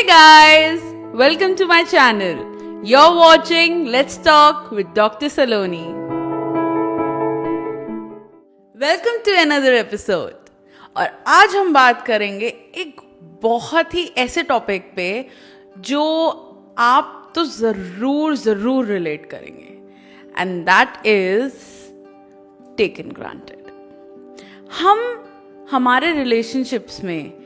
Hey guys, welcome to my channel. You're watching Let's Talk with Dr. Saloni. Welcome to another episode. और आज हम बात करेंगे एक बहुत ही ऐसे टॉपिक पे जो आप तो जरूर रिलेट करेंगे, and that is taken granted. हमारे रिलेशनशिप्स में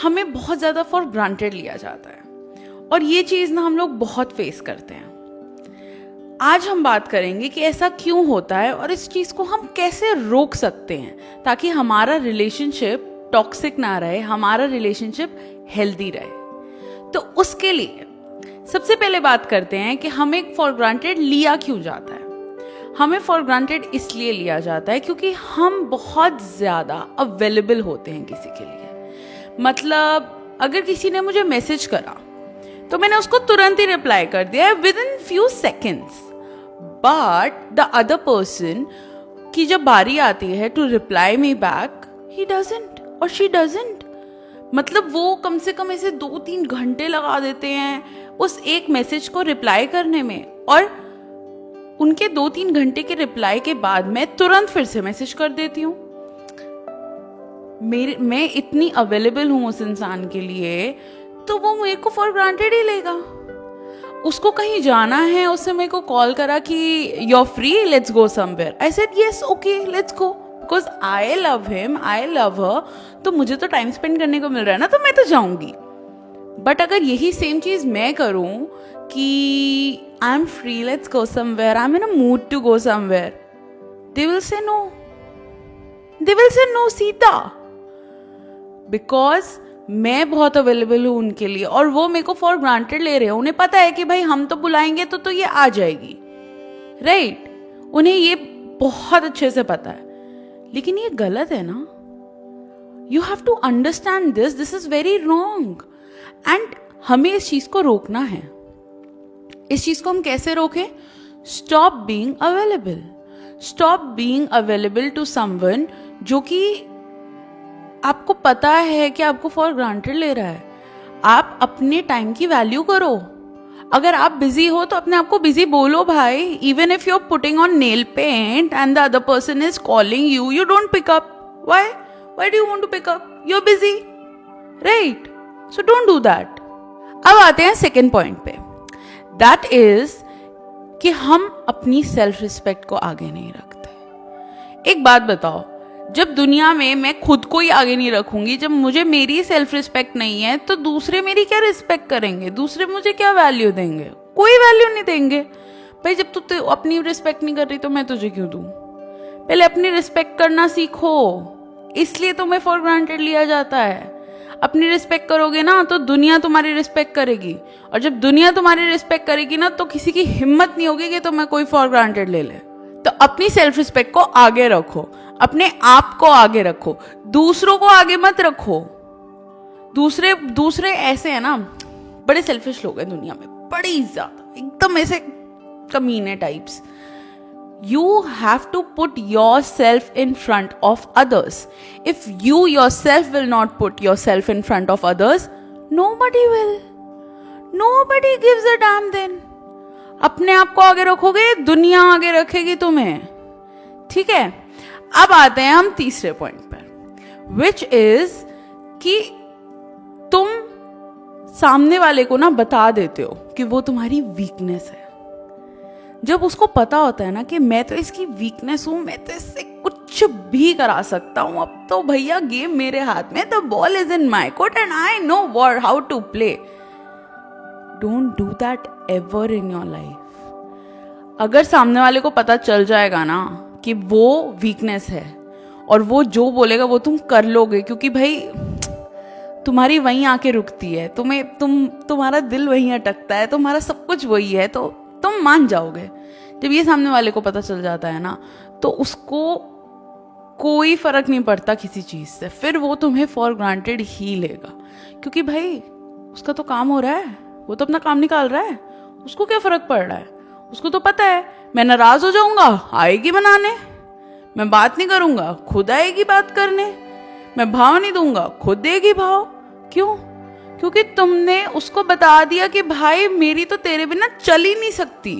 हमें बहुत ज़्यादा फॉर ग्रांटेड लिया जाता है और ये चीज़ ना हम लोग बहुत फेस करते हैं. आज हम बात करेंगे कि ऐसा क्यों होता है और इस चीज़ को हम कैसे रोक सकते हैं ताकि हमारा रिलेशनशिप टॉक्सिक ना रहे, हमारा रिलेशनशिप हेल्दी रहे. तो उसके लिए सबसे पहले बात करते हैं कि हमें फॉर ग्रांटेड लिया क्यों जाता है. हमें फॉर ग्रांटेड इसलिए लिया जाता है क्योंकि हम बहुत ज़्यादा अवेलेबल होते हैं किसी के लिए. मतलब अगर किसी ने मुझे मैसेज करा तो मैंने उसको तुरंत ही रिप्लाई कर दिया with in few seconds, but the other person की जब बारी आती है to reply me back, he doesn't और शी डजंट. मतलब वो कम से कम ऐसे 2-3 घंटे लगा देते हैं उस एक मैसेज को रिप्लाई करने में, और उनके 2-3 घंटे के रिप्लाई के बाद मैं तुरंत फिर से मैसेज कर देती हूँ. मैं इतनी अवेलेबल हूँ उस इंसान के लिए, तो वो मेरे को फॉर ग्रांटेड ही लेगा. उसको कहीं जाना है, उसने मेरे को कॉल करा कि you are free, let's go somewhere. I said yes, okay, let's go, because I love him, I love her. तो मुझे तो टाइम स्पेंड करने को मिल रहा है ना, तो मैं तो जाऊंगी. बट अगर यही सेम चीज मैं करूं कि I am free, let's go somewhere, I am in a mood to go somewhere, they will say no, they will say no Sita, because मैं बहुत अवेलेबल हूँ उनके लिए और वो मेरे को फॉर ग्रांटेड ले रहे हैं. उन्हें पता है कि भाई हम तो बुलाएंगे तो ये आ जाएगी, राइट? उन्हें ये बहुत अच्छे से पता है. लेकिन ये गलत है ना. You have to understand this is very wrong, and हमें इस चीज को रोकना है. इस चीज को हम कैसे रोकें? Stop being available. Stop being available to someone जो कि आपको पता है कि आपको फॉर ग्रांटेड ले रहा है. आप अपने टाइम की वैल्यू करो. अगर आप बिजी हो तो अपने आप को बिजी बोलो भाई. Even if you are putting on nail paint and the other person is calling you, you don't pick up. Why do you want to pick up? You are busy, right? So don't do that. अब आते हैं second point पे, that is कि हम अपनी self respect को आगे नहीं रखते. एक बात बताओ, जब दुनिया में मैं खुद को ही आगे नहीं रखूंगी, जब मुझे मेरी सेल्फ रिस्पेक्ट नहीं है, तो दूसरे मेरी क्या रिस्पेक्ट करेंगे? दूसरे मुझे क्या वैल्यू देंगे? कोई वैल्यू नहीं देंगे. भाई जब तू अपनी रिस्पेक्ट नहीं कर रही तो मैं तुझे क्यों दूं? पहले अपनी रिस्पेक्ट करना सीखो. इसलिए तुम्हें फॉर ग्रांटेड लिया जाता है. अपनी रिस्पेक्ट करोगे ना तो दुनिया तुम्हारी रिस्पेक्ट करेगी, और जब दुनिया तुम्हारी रिस्पेक्ट करेगी ना तो किसी की हिम्मत नहीं होगी कि तुम्हें कोई फॉर ग्रांटेड ले ले. तो अपनी सेल्फ रिस्पेक्ट को आगे रखो, अपने आप को आगे रखो, दूसरों को आगे मत रखो. दूसरे ऐसे है ना, बड़े सेल्फिश लोग हैं दुनिया में, बड़ी ज्यादा, एकदम ऐसे कमीने types. You have to put yourself in front of others. If you yourself will not put yourself in front of others, nobody will. Nobody gives a damn then. अपने आप को आगे रखोगे, दुनिया आगे रखेगी तुम्हें. ठीक है. अब आते हैं हम तीसरे पॉइंट पर, विच इज कि तुम सामने वाले को ना बता देते हो कि वो तुम्हारी वीकनेस है. जब उसको पता होता है ना कि मैं तो इसकी वीकनेस हूं, मैं तो इससे कुछ भी करा सकता हूं, अब तो भैया गेम मेरे हाथ में, the ball is in my court and I know what how to play. Don't do that ever in your life. अगर सामने वाले को पता चल जाएगा ना कि वो वीकनेस है और वो जो बोलेगा वो तुम कर लोगे, क्योंकि भाई तुम्हारी वहीं आके रुकती है, तुम्हारा दिल वहीं अटकता है, तुम्हारा सब कुछ वही है, तो तुम मान जाओगे. जब ये सामने वाले को पता चल जाता है ना तो उसको कोई फर्क नहीं पड़ता किसी चीज से, फिर वो तुम्हें फॉर ग्रांटेड ही लेगा. क्योंकि भाई उसका तो काम हो रहा है, वो तो अपना काम निकाल रहा है, उसको क्या फर्क पड़ रहा है? उसको तो पता है मैं नाराज हो जाऊंगा, आएगी बनाने. मैं बात नहीं करूंगा, खुद आएगी बात करने. मैं भाव नहीं दूंगा, खुद देगी भाव. क्यों? क्योंकि तुमने उसको बता दिया कि भाई मेरी तो तेरे बिना चल ही नहीं सकती।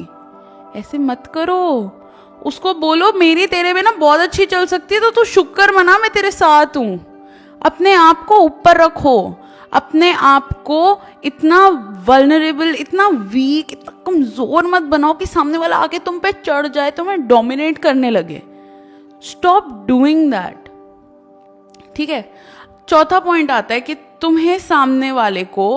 ऐसे मत करो, उसको बोलो मेरी तेरे बिना बहुत अच्छी चल सकती है, तो तू शुक्र मना मैं तेरे साथ हूं। अपने आप को ऊपर रखो, अपने आप को इतना वल्नरेबल, इतना वीक, इतना कमजोर मत बनाओ कि सामने वाला आके तुम पे चढ़ जाए, तुम्हें डोमिनेट करने लगे। Stop doing that. ठीक है। चौथा पॉइंट आता है कि तुम्हें सामने वाले को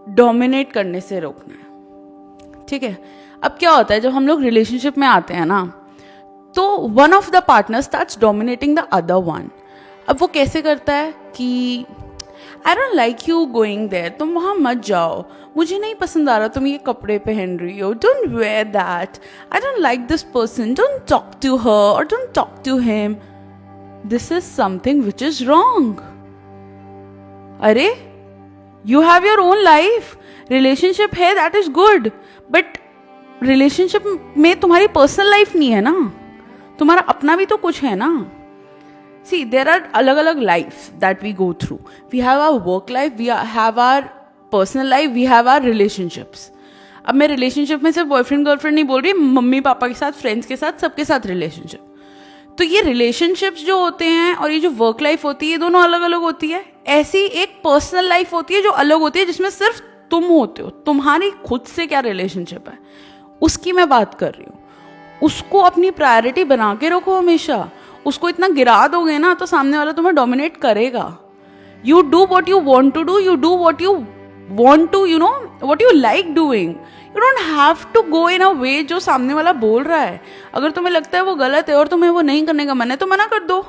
डोमिनेट करने से रोकना है। ठीक है। अब क्या होता है जब हम लोग रिलेशनशिप में आते हैं ना, तो one of the partner starts dominating the other one. अब वो कैसे करता है कि I don't like you going there, तुम वहां मत जाओ, मुझे नहीं पसंद आ रहा तुम ये कपड़े पहन रही हो, don't wear that, I don't like this person, don't talk to her और don't talk to him, this is something which is wrong. अरे you have your own life, relationship है that is good, but relationship में तुम्हारी personal life नहीं है ना, तुम्हारा अपना भी तो कुछ है ना। सी देर आर अलग अलग life that we go through, we have our work life, we have our personal life, we have our relationships. अब मैं रिलेशनशिप में सिर्फ बॉयफ्रेंड गर्लफ्रेंड नहीं बोल रही, मम्मी पापा के साथ, फ्रेंड्स के साथ, सबके साथ रिलेशनशिप। तो ये रिलेशनशिप्स जो होते हैं और ये जो वर्क लाइफ होती है, ये दोनों अलग अलग होती है। ऐसी एक पर्सनल लाइफ होती है जो अलग होती है, जिसमें सिर्फ तुम होते हो, तुम्हारी खुद से क्या रिलेशनशिप है उसकी मैं बात कर रही हूँ। उसको अपनी प्रायोरिटी बना के रखो हमेशा। उसको इतना गिरा दोगे ना तो सामने वाला तुम्हें डोमिनेट करेगा। You do what you want to do, you do what you want to, you know what you like doing. You don't have to go in a way जो सामने वाला बोल रहा है। अगर तुम्हें लगता है वो गलत है और तुम्हें वो नहीं करने का मन है तो मना कर दो।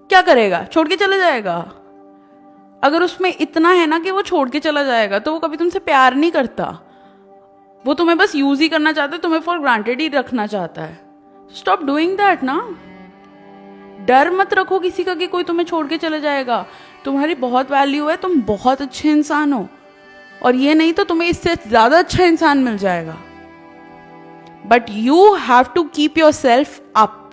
क्या करेगा? छोड़ के चले जाएगा। अगर उसमें इतना है ना कि वो छोड़ के चला जाएगा तो वो कभी तुमसे प्यार नहीं करता, वो तुम्हें बस यूज ही करना चाहता है, तुम्हें फॉर ग्रांटेड ही रखना चाहता है। स्टॉप डूइंग दैट ना। डर मत रखो किसी का कि कोई तुम्हें छोड़ के चले जाएगा। तुम्हारी बहुत वैल्यू है, तुम बहुत अच्छे इंसान हो, और ये नहीं तो तुम्हें इससे ज्यादा अच्छा इंसान मिल जाएगा। But you have to keep yourself up.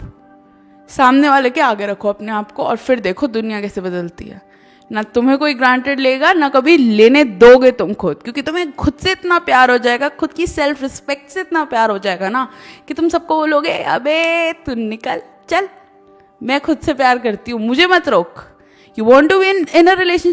सामने वाले के आगे रखो अपने आप को, और फिर देखो दुनिया कैसे बदलती है। ना तुम्हें कोई ग्रांटेड लेगा, ना कभी लेने दोगे तुम खुद, क्योंकि तुम्हें खुद से इतना प्यार हो जाएगा, खुद की सेल्फ रिस्पेक्ट से इतना प्यार हो जाएगा ना कि तुम सबको बोलोगे अबे तू निकल चल, मैं खुद से प्यार करती हूँ, मुझे मत रोक। You want to be in a relationship,